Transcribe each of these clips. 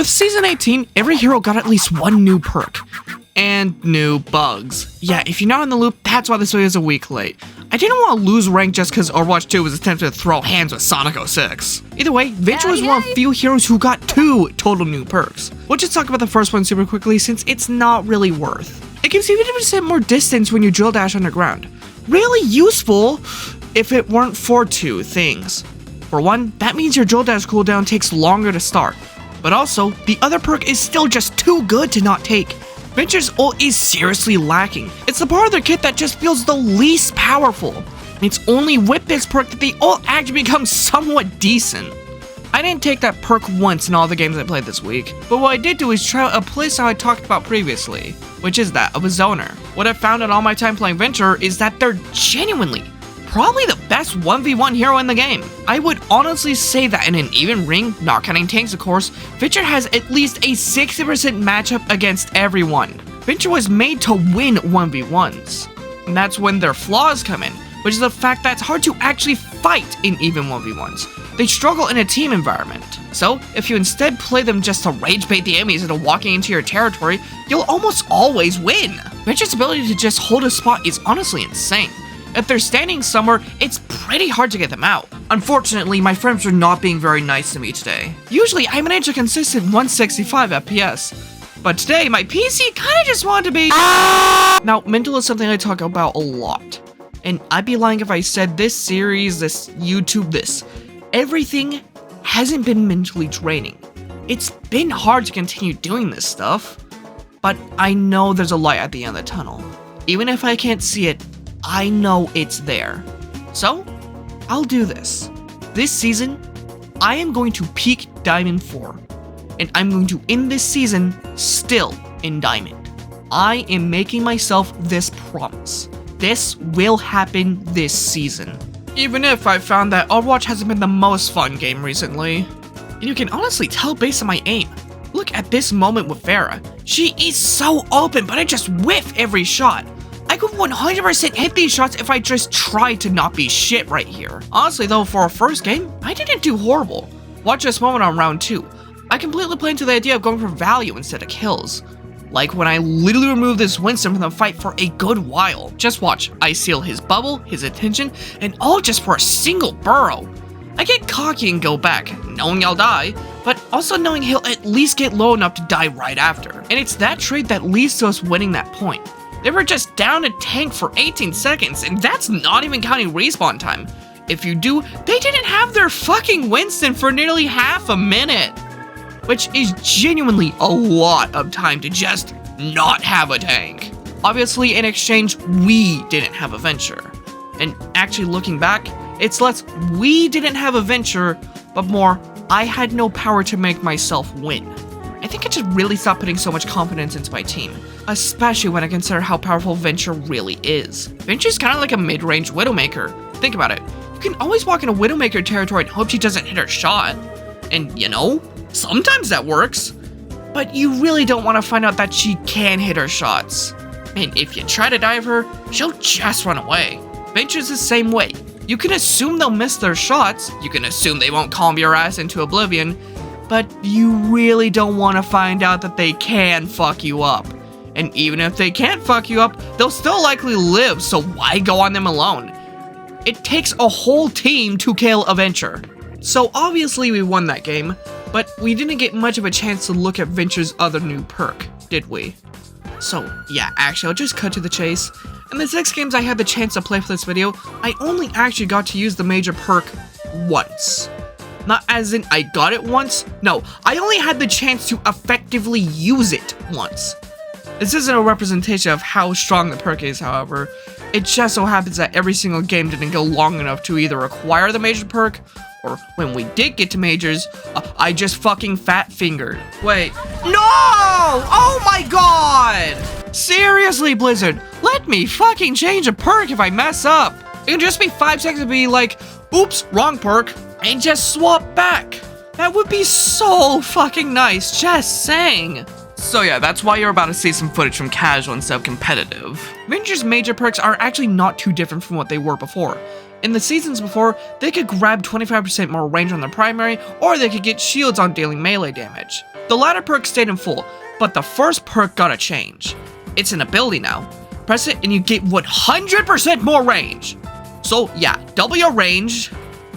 With Season 18, every hero got at least one new perk. And new bugs. Yeah, if you're not in the loop, that's why this video is a week late. I didn't want to lose rank just because Overwatch 2 was attempting to throw hands with Sonic 06. Either way, Venture was one of the few heroes who got 2 total new perks. We'll just talk about the first one super quickly since it's not really worth. It gives you 50% more distance when you drill dash underground. Really useful if it weren't for 2 things. For one, that means your drill dash cooldown takes longer to start. But also, the other perk is still just too good to not take. Venture's ult is seriously lacking. It's the part of their kit that just feels the least powerful. It's only with this perk that the ult actually becomes somewhat decent. I didn't take that perk once in all the games I played this week, but what I did do is try out a playstyle I talked about previously, which is that of a zoner. What I've found in all my time playing Venture is that they're genuinely probably the best 1v1 hero in the game. I would honestly say that in an even ring, not counting tanks of course, Venture has at least a 60% matchup against everyone. Venture was made to win 1v1s. And that's when their flaws come in, which is the fact that it's hard to actually fight in even 1v1s. They struggle in a team environment. So, if you instead play them just to rage bait the enemies into walking into your territory, you'll almost always win. Venture's ability to just hold a spot is honestly insane. If they're standing somewhere, it's pretty hard to get them out. Unfortunately, my friends are not being very nice to me today. Usually, I manage a consistent 165 FPS, but today, my PC kinda just wanted to be Now, mental is something I talk about a lot, and I'd be lying if I said this series, this YouTube, everything hasn't been mentally draining. It's been hard to continue doing this stuff, but I know there's a light at the end of the tunnel. Even if I can't see it, I know it's there. So, I'll do this. This season, I am going to peak Diamond 4. And I'm going to end this season still in Diamond. I am making myself this promise. This will happen this season. Even if I found that Overwatch hasn't been the most fun game recently. And you can honestly tell based on my aim. Look at this moment with Pharah. She is so open, but I just whiff every shot. I could 100% hit these shots if I just tried to not be shit right here. Honestly though, for our first game, I didn't do horrible. Watch this moment on round 2. I completely played into the idea of going for value instead of kills. Like when I literally removed this Winston from the fight for a good while. Just watch, I seal his bubble, his attention, and all just for a single burrow. I get cocky and go back, knowing I'll die, but also knowing he'll at least get low enough to die right after. And it's that trade that leads to us winning that point. They were just down a tank for 18 seconds, and that's not even counting respawn time. If you do, they didn't have their fucking Winston for nearly half a minute. Which is genuinely a lot of time to just not have a tank. Obviously, in exchange, we didn't have a Venture. And actually looking back, it's less we didn't have a Venture, but more I had no power to make myself win. I think I should really stop putting so much confidence into my team, especially when I consider how powerful Venture really is. Venture's kind of like a mid-range Widowmaker. Think about it. You can always walk into Widowmaker territory and hope she doesn't hit her shot. And you know, sometimes that works. But you really don't want to find out that she can hit her shots. And if you try to dive her, she'll just run away. Venture's the same way. You can assume they'll miss their shots, you can assume they won't calm your ass into oblivion, but you really don't want to find out that they can fuck you up. And even if they can't fuck you up, they'll still likely live, so why go on them alone? It takes a whole team to kill a Venture. So obviously we won that game, but we didn't get much of a chance to look at Venture's other new perk, did we? So yeah, actually I'll just cut to the chase. In the 6 games I had the chance to play for this video, I only actually got to use the major perk once. Not as in I got it once, no, I only had the chance to effectively use it once. This isn't a representation of how strong the perk is, however. It just so happens that every single game didn't go long enough to either acquire the major perk, or when we did get to majors, I just fucking fat fingered. Wait, no! Oh my god! Seriously, Blizzard, let me fucking change a perk if I mess up. It can just be 5 seconds to be like, oops, wrong perk, and just swap back. That would be so fucking nice, just saying. So yeah, that's why you're about to see some footage from casual instead of competitive. Venture's major perks are actually not too different from what they were before. In the seasons before, they could grab 25% more range on their primary, or they could get shields on dealing melee damage. The latter perk stayed in full, but the first perk got a change. It's an ability now. Press it and you get 100% more range. So yeah, double your range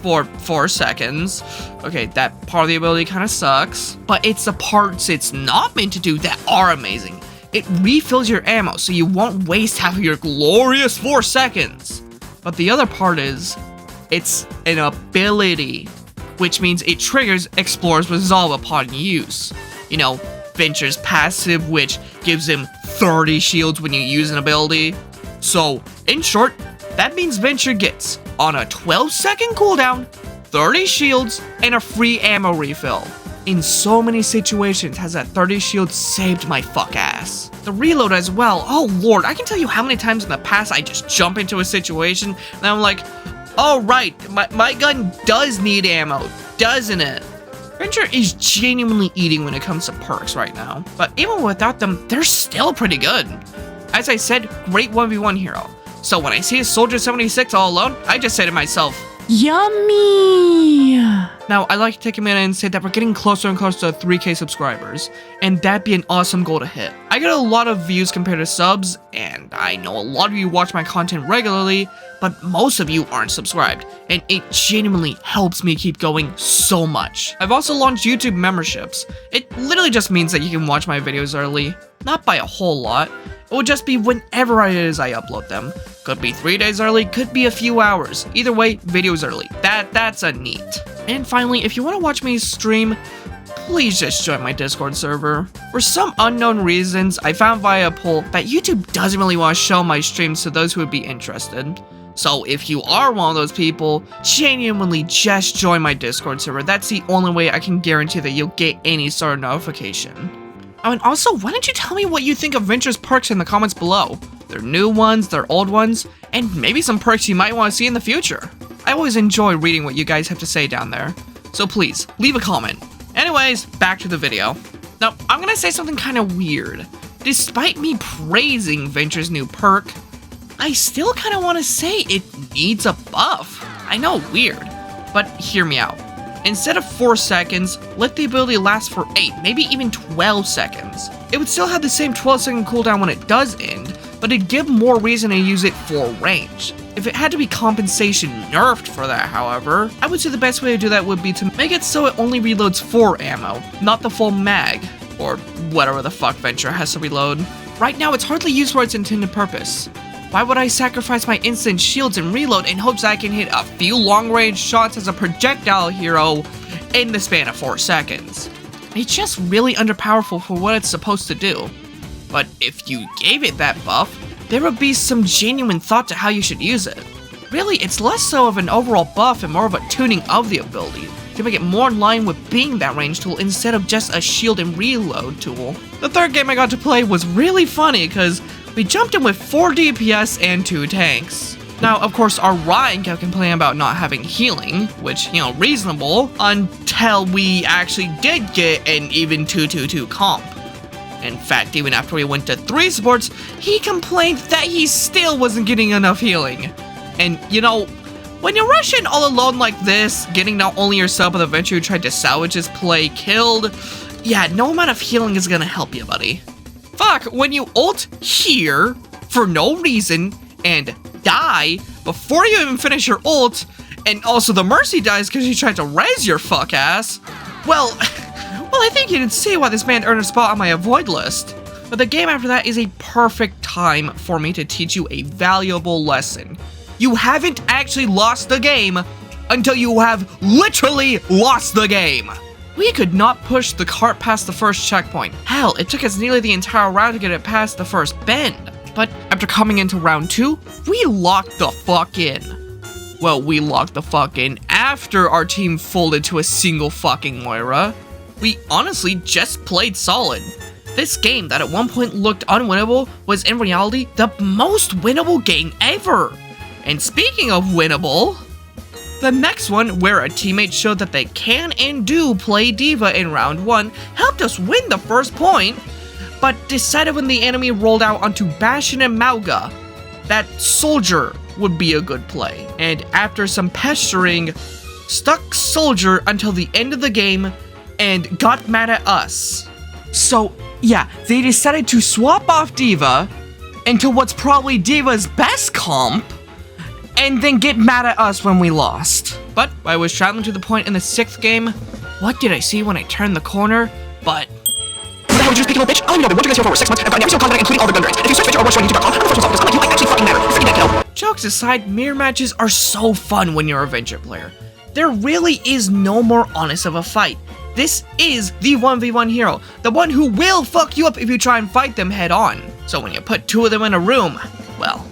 for 4 seconds. Okay, that part of the ability kind of sucks, but it's the parts it's not meant to do that are amazing. It refills your ammo, so you won't waste half of your glorious 4 seconds. But the other part is, it's an ability, which means it triggers Explorer's Resolve upon use. You know, Venture's passive, which gives him 30 shields when you use an ability. So, in short, that means Venture gets, on a 12-second cooldown, 30 shields and a free ammo refill. In so many situations has that 30 shields saved my fuck ass. The reload as well, oh lord, I can tell you how many times in the past I just jump into a situation and I'm like, oh right, my gun does need ammo, doesn't it? Venture is genuinely eating when it comes to perks right now, but even without them, they're still pretty good. As I said, great 1v1 hero. So when I see a Soldier 76 all alone, I just say to myself, yummy! Now, I'd like to take a minute and say that we're getting closer and closer to 3K subscribers, and that'd be an awesome goal to hit. I get a lot of views compared to subs, and I know a lot of you watch my content regularly, but most of you aren't subscribed, and it genuinely helps me keep going so much. I've also launched YouTube memberships. It literally just means that you can watch my videos early, not by a whole lot. It will just be whenever it is I upload them. Could be 3 days early, could be a few hours. Either way, videos early. That's a neat. And finally, if you want to watch me stream, please just join my Discord server. For some unknown reasons, I found via a poll that YouTube doesn't really want to show my streams to those who would be interested. So if you are one of those people, genuinely just join my Discord server. That's the only way I can guarantee that you'll get any sort of notification. Oh, and also, why don't you tell me what you think of Venture's perks in the comments below? Their new ones, their old ones, and maybe some perks you might want to see in the future. I always enjoy reading what you guys have to say down there, so please, leave a comment. Anyways, back to the video. Now, I'm gonna say something kind of weird. Despite me praising Venture's new perk, I still kind of want to say it needs a buff. I know, weird, but hear me out. Instead of 4 seconds, let the ability last for 8, maybe even 12 seconds. It would still have the same 12-second cooldown when it does end, but it'd give more reason to use it for range. If it had to be compensation nerfed for that, however, I would say the best way to do that would be to make it so it only reloads 4 ammo, not the full mag, or whatever the fuck Venture has to reload. Right now, it's hardly used for its intended purpose. Why would I sacrifice my instant shields and reload in hopes that I can hit a few long-range shots as a projectile hero in the span of 4 seconds? It's just really underpowerful for what it's supposed to do. But if you gave it that buff, there would be some genuine thought to how you should use it. Really, it's less so of an overall buff and more of a tuning of the ability to make it more in line with being that range tool instead of just a shield and reload tool. The third game I got to play was really funny because we jumped in with 4 DPS and 2 tanks. Now, of course, our Ryan kept complaining about not having healing, which, you know, reasonable, until we actually did get an even 2-2-2 comp. In fact, even after we went to 3 supports, he complained that he still wasn't getting enough healing. And, you know, when you rush in all alone like this, getting not only yourself but the Venture who tried to salvage his play killed, yeah, no amount of healing is gonna help you, buddy. Fuck, when you ult here for no reason and die before you even finish your ult, and also the Mercy dies because you tried to res your fuck ass, well, I think you can see why this man earned a spot on my avoid list. But the game after that is a perfect time for me to teach you a valuable lesson. You haven't actually lost the game until you have literally lost the game. We could not push the cart past the first checkpoint. Hell, it took us nearly the entire round to get it past the first bend. But after coming into round 2, we locked the fuck in. Well, we locked the fuck in after our team folded to a single fucking Moira. We honestly just played solid. This game that at one point looked unwinnable was in reality the most winnable game ever. And speaking of winnable, the next one, where a teammate showed that they can and do play D.Va in round 1, helped us win the first point, but decided when the enemy rolled out onto Bastion and Mauga that Soldier would be a good play. And after some pestering, stuck Soldier until the end of the game and got mad at us. So yeah, they decided to swap off D.Va into what's probably D.Va's best comp, and then get mad at us when we lost. But I was traveling to the point in the 6th game. What did I see when I turned the corner? But what the hell did you speak, little bitch? I don't know, been watching this for over 6 months. I've gotten every single content, including all the gun rates. If you search for Overwatch on YouTube.com, I'm the first one you actually fucking matter. Freaking that kill. Jokes aside, mirror matches are so fun when you're a Venture player. There really is no more honest of a fight. This is the 1v1 hero, the one who will fuck you up if you try and fight them head on. So when you put 2 of them in a room, well,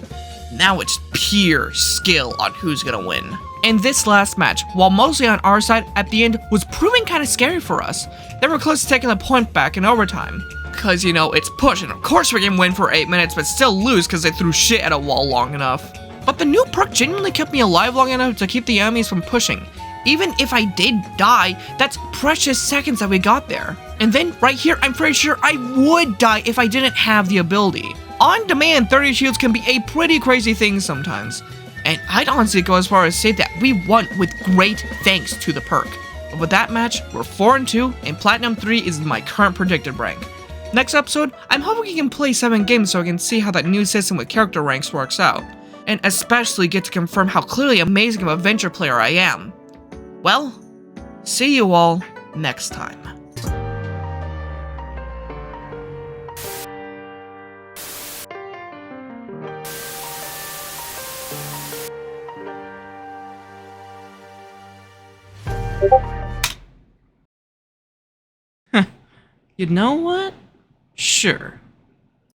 now it's pure skill on who's gonna win. And this last match, while mostly on our side, at the end was proving kind of scary for us. They were close to taking the point back in overtime. Cause you know, it's push, and of course we can win for 8 minutes but still lose cause they threw shit at a wall long enough. But the new perk genuinely kept me alive long enough to keep the enemies from pushing. Even if I did die, that's precious seconds that we got there. And then, right here, I'm pretty sure I would die if I didn't have the ability. On demand, 30 shields can be a pretty crazy thing sometimes. And I'd honestly go as far as say that we won with great thanks to the perk. But with that match, we're 4-2, and Platinum 3 is my current predicted rank. Next episode, I'm hoping we can play 7 games so I can see how that new system with character ranks works out. And especially get to confirm how clearly amazing of a Venture player I am. Well, see you all next time. You know what? Sure.